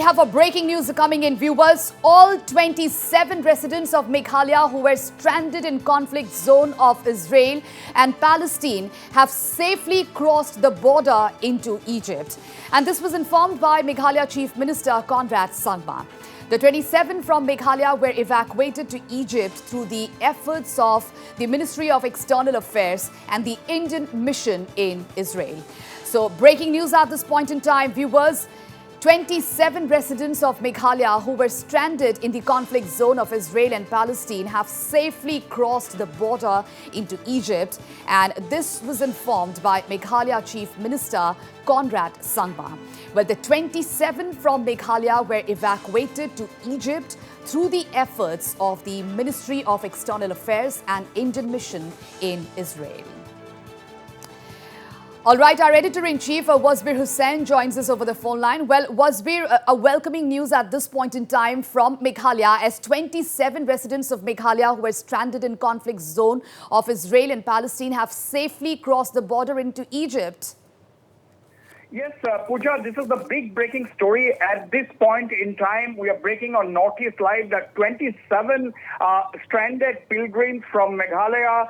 have a breaking news coming in, viewers. All 27 residents of Meghalaya who were stranded in conflict zone of Israel and Palestine have safely crossed the border into Egypt. And this was informed by Meghalaya Chief Minister 𝗡𝗢𝗥𝗧𝗛𝗏. The 27 from Meghalaya were evacuated to Egypt through the efforts of the Ministry of External Affairs and the Indian mission in Israel. So, breaking news at this point in time, viewers. 27 residents of Meghalaya who were stranded in the conflict zone of Israel and Palestine have safely crossed the border into Egypt, and this was informed by Meghalaya Chief Minister 𝗡𝗢𝗥𝗧𝗏. Well, the 27 from Meghalaya were evacuated to Egypt through the efforts of the Ministry of External Affairs and Indian mission in Israel. All right, our editor-in-chief, Wasbir Hussain, joins us over the phone line. Well, Wasbir, a welcoming news at this point in time from Meghalaya, as 27 residents of Meghalaya who were stranded in conflict zone of Israel and Palestine have safely crossed the border into Egypt. Yes, Pooja, this is the big breaking story. At this point in time, we are breaking on Northeast Live that 27 stranded pilgrims from Meghalaya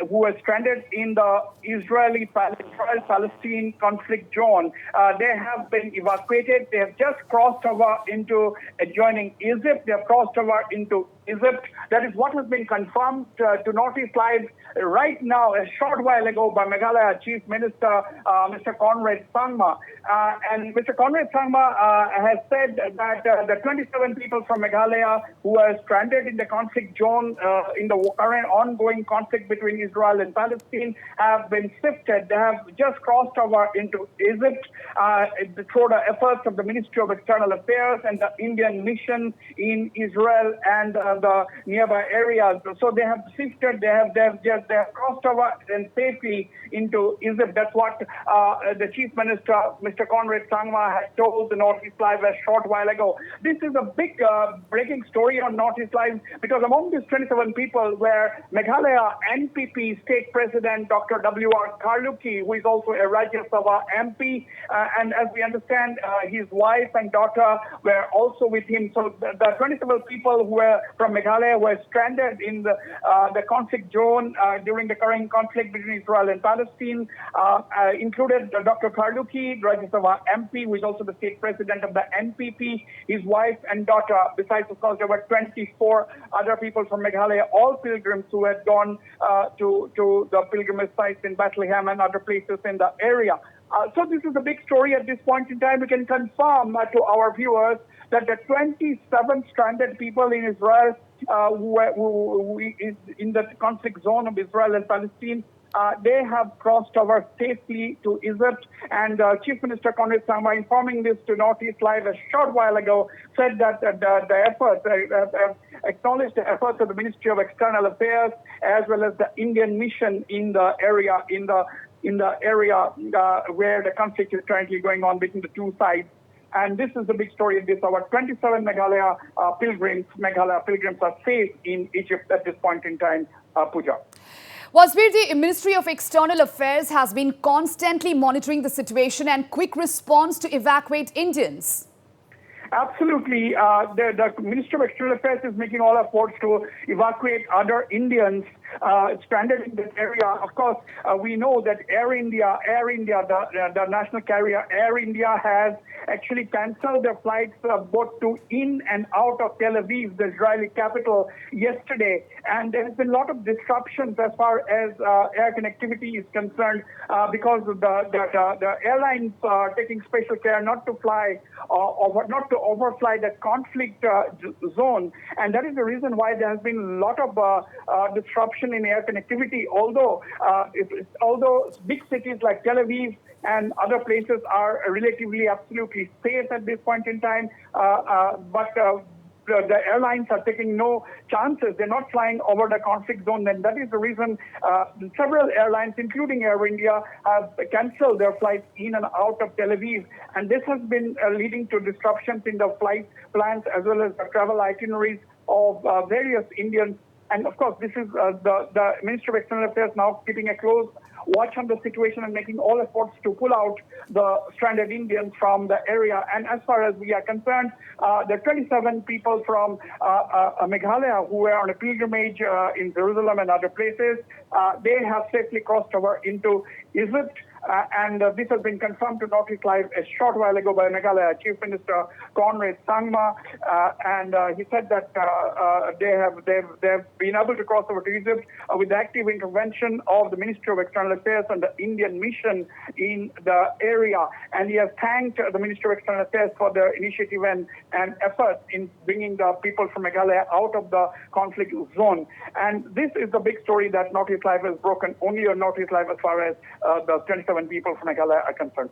who were stranded in the Israel-Palestine conflict zone. They have been evacuated. They have just crossed over into adjoining Egypt. They have crossed over into Egypt. That is what has been confirmed to Northeast Live right now, a short while ago, by Meghalaya Chief Minister, Mr. 𝗡𝗢𝗥𝗧𝗏. And Mr. 𝗡𝗢𝗥𝗧𝗏 has said that the 27 people from Meghalaya who were stranded in the conflict zone in the current ongoing conflict between Israel and Palestine have been sifted. They have just crossed over into Egypt through the efforts of the Ministry of External Affairs and the Indian mission in Israel and the nearby areas. So they have sifted, they have crossed over and safely into Egypt. That's what the Chief Minister, Mr. 𝗡𝗢𝗥𝗧𝗏, had told the Northeast Live a short while ago. This is a big breaking story on Northeast Live because among these 27 people were Meghalaya NPP State President Dr. 𝗡𝗢𝗥𝗧𝗏𝗘, who is also a Rajya Sabha MP, and as we understand, his wife and daughter were also with him. So the 27 people who were from Meghalaya were stranded in the conflict zone during the current conflict between Israel and Palestine, included Dr. 𝗡𝗢𝗥𝗧𝗏𝗘, Rajya Sabha MP, who is also the state president of the NPP, his wife and daughter. Besides, of course, there were 24 other people from Meghalaya, all pilgrims who had gone to the pilgrimage sites in Bethlehem and other places in the area. So this is a big story at this point in time. We can confirm to our viewers that the 27 stranded people in Israel who is in the conflict zone of Israel and Palestine, they have crossed over safely to Egypt. And Chief Minister 𝗡𝗢𝗥𝗧𝗏, informing this to Northeast Live a short while ago, said that the efforts, acknowledged the efforts of the Ministry of External Affairs as well as the Indian mission in the area, where the conflict is currently going on between the two sides. And this is the big story in this hour. 27 Meghalaya pilgrims are safe in Egypt at this point in time, Pooja. Wasbir, the Ministry of External Affairs has been constantly monitoring the situation and quick response to evacuate Indians. Absolutely. The Ministry of External Affairs is making all efforts to evacuate other Indians stranded in this area. Of course, we know that Air India, the national carrier Air India, has actually cancelled their flights both to in and out of Tel Aviv, the Israeli capital, yesterday. And there has been a lot of disruptions as far as air connectivity is concerned because of the airlines are taking special care not to fly not to overfly the conflict zone. And that is the reason why there has been a lot of disruption in air connectivity, although big cities like Tel Aviv and other places are relatively absolutely safe at this point in time, but the airlines are taking no chances. They're not flying over the conflict zone, and that is the reason several airlines, including Air India, have cancelled their flights in and out of Tel Aviv. And this has been leading to disruptions in the flight plans as well as the travel itineraries of various Indians. And of course, this is the Ministry of External Affairs now keeping a close watch on the situation and making all efforts to pull out the stranded Indians from the area. And as far as we are concerned, the 27 people from Meghalaya who were on a pilgrimage in Jerusalem and other places, they have safely crossed over into Egypt. And this has been confirmed to Notice Live a short while ago by Meghalaya Chief Minister 𝗡𝗢𝗙𝗔𝗬𝗔, and he said that they have been able to cross over to Egypt with the active intervention of the Ministry of External Affairs and the Indian mission in the area. And he has thanked the Ministry of External Affairs for their initiative and efforts in bringing the people from Meghalaya out of the conflict zone. And this is the big story that Notice Live has broken only on Notice Live as far as the 27 people from Meghalaya are concerned.